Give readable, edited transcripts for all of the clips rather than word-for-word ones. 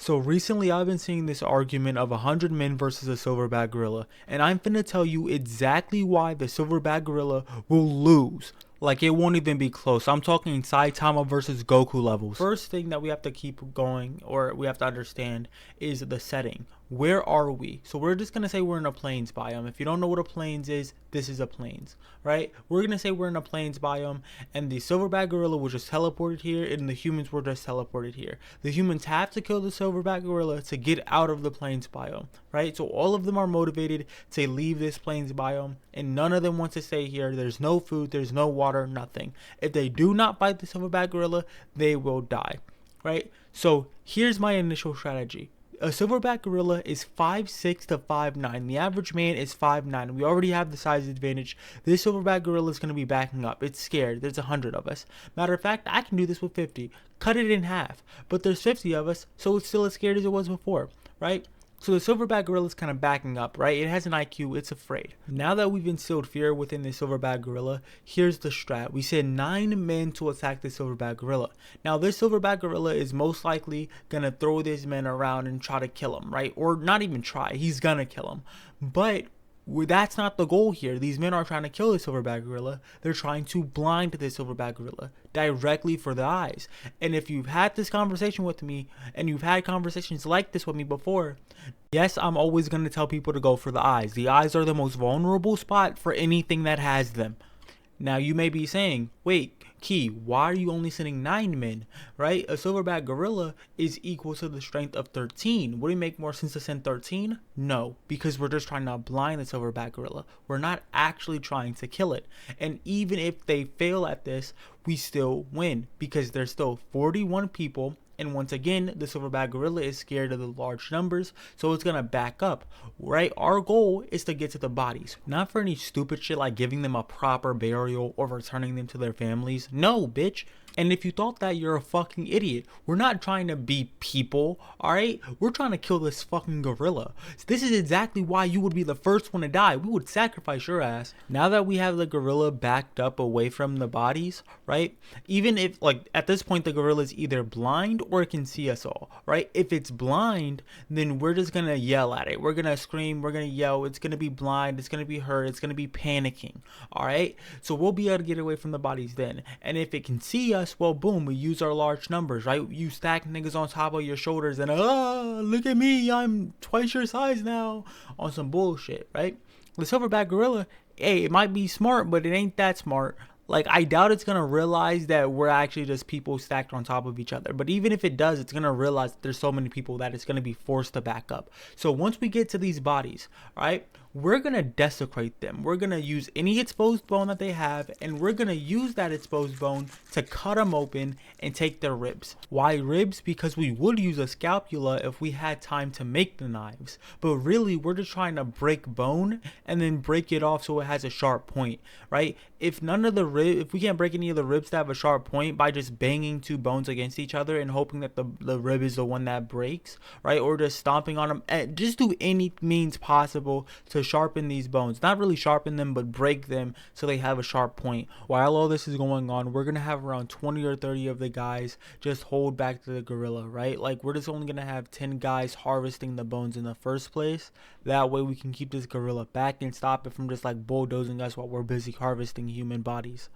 So recently I've been seeing this argument of 100 men versus a silverback gorilla, and I'm finna tell you exactly why the silverback gorilla will lose. Like, it won't even be close. I'm talking Saitama versus Goku levels. First thing that we have to keep going, or we have to understand, is the setting. Where are we? So we're just gonna say we're in a plains biome. If you don't know what a plains is, this is a plains, right? We're gonna say we're in a plains biome, and the silverback gorilla was just teleported here, and the humans were just teleported here. The humans have to kill the silverback gorilla to get out of the plains biome, right? So all of them are motivated to leave this plains biome, and none of them wants to stay here. There's no food, there's no water, nothing. If they do not fight the silverback gorilla, they will die, right? So here's my initial strategy. A silverback gorilla is 5'6" to 5'9". The average man is 5'9". We already have the size advantage. This silverback gorilla is going to be backing up. It's scared. There's 100 of us. Matter of fact, I can do this with 50. Cut it in half. But there's 50 of us, so it's still as scared as it was before, right? So the silverback gorilla is kind of backing up, right? It has an IQ, it's afraid. Now that we've instilled fear within the silverback gorilla, here's the strat. We send 9 men to attack the silverback gorilla. Now this silverback gorilla is most likely gonna throw these men around and try to kill him, right? Or not even try, he's gonna kill him. But that's not the goal here. These men are trying to kill the silverback gorilla. They're trying to blind the silverback gorilla directly for the eyes. And if you've had this conversation with me, and you've had conversations like this with me before, yes, I'm always going to tell people to go for the eyes. The eyes are the most vulnerable spot for anything that has them. Now you may be saying, wait, Key, why are you only sending 9 men, right? A silverback gorilla is equal to the strength of 13. Would it make more sense to send 13? No, because we're just trying to blind the silverback gorilla. We're not actually trying to kill it. And even if they fail at this, we still win because there's still 41 people. And once again, the silverback gorilla is scared of the large numbers, so it's gonna back up, right? Our goal is to get to the bodies, not for any stupid shit like giving them a proper burial or returning them to their families. No, bitch. And if you thought that, you're a fucking idiot. We're not trying to be people, alright? We're trying to kill this fucking gorilla. This is exactly why you would be the first one to die. We would sacrifice your ass. Now that we have the gorilla backed up away from the bodies, right? Even if, like, at this point the gorilla is either blind or it can see us all, right? If it's blind, then we're just gonna yell at it. We're gonna scream, we're gonna yell. It's gonna be blind, it's gonna be hurt, it's gonna be panicking, alright? So we'll be able to get away from the bodies then. And if it can see us, well, boom, we use our large numbers, right? You stack niggas on top of your shoulders and, look at me, I'm twice your size now, on some bullshit, right? The silverback gorilla, hey, it might be smart, but it ain't that smart. Like, I doubt it's going to realize that we're actually just people stacked on top of each other. But even if it does, it's going to realize that there's so many people that it's going to be forced to back up. So once we get to these bodies, right, we're going to desecrate them. We're going to use any exposed bone that they have, and we're going to use that exposed bone to cut them open and take their ribs. Why ribs? Because we would use a scapula if we had time to make the knives. But really, we're just trying to break bone and then break it off so it has a sharp point, right? If we can't break any of the ribs that have a sharp point by just banging 2 bones against each other and hoping that the rib is the one that breaks, right? Or just stomping on them, and just do any means possible to sharpen these bones. Not really sharpen them, but break them so they have a sharp point. While all this is going on, we're gonna have around 20 or 30 of the guys just hold back to the gorilla, right? Like, we're just only gonna have 10 guys harvesting the bones in the first place. That way we can keep this gorilla back and stop it from just like bulldozing us while we're busy harvesting human bodies.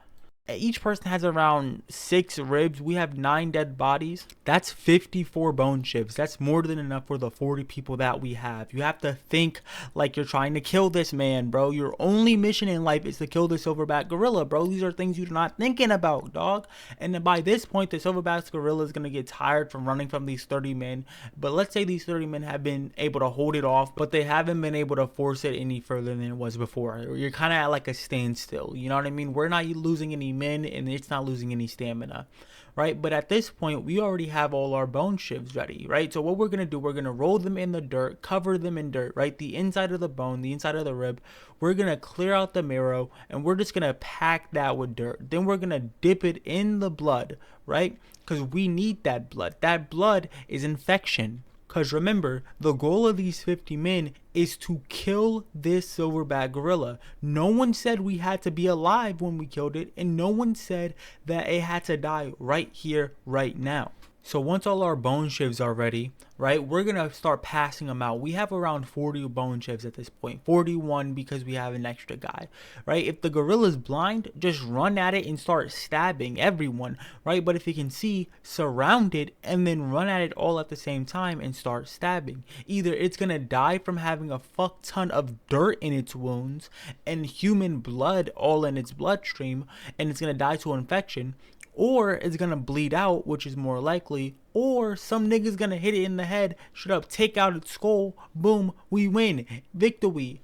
Each person has around 6 ribs. We have 9 dead bodies. That's 54 bone chips. That's more than enough for the 40 people that we have. You have to think like you're trying to kill this man, bro. Your only mission in life is to kill the silverback gorilla, bro. These are things you're not thinking about, dog. And then by this point, the silverback gorilla is going to get tired from running from these 30 men. But let's say these 30 men have been able to hold it off, but they haven't been able to force it any further than it was before. You're kind of at like a standstill. You know what I mean? We're not losing any men, and it's not losing any stamina, right? But at this point, we already have all our bone shivs ready, right? So what we're gonna do, we're gonna roll them in the dirt, cover them in dirt, right? The inside of the bone, the inside of the rib, we're gonna clear out the marrow, and we're just gonna pack that with dirt. Then we're gonna dip it in the blood, right? Because we need that blood. That blood is infection. Because remember, the goal of these 50 men is to kill this silverback gorilla. No one said we had to be alive when we killed it, and no one said that it had to die right here, right now. So once all our bone shivs are ready, right, we're gonna start passing them out. We have around 40 bone shivs at this point, 41 because we have an extra guy, right? If the gorilla's blind, just run at it and start stabbing everyone, right? But if you can see, surround it and then run at it all at the same time and start stabbing. Either it's gonna die from having a fuck ton of dirt in its wounds and human blood all in its bloodstream, and it's gonna die to an infection, or it's gonna bleed out, which is more likely, or some nigga's gonna hit it in the head, straight up take out its skull, boom, we win, victory.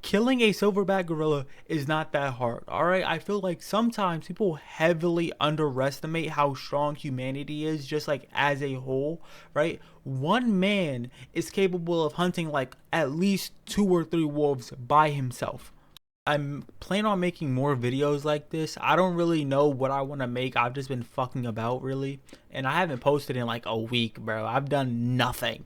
Killing a silverback gorilla is not that hard, alright? I feel like sometimes people heavily underestimate how strong humanity is, just like as a whole, right? One man is capable of hunting like at least 2 or 3 wolves by himself. I'm planning on making more videos like this. I don't really know what I want to make. I've just been fucking about really. And I haven't posted in like a week, bro. I've done nothing.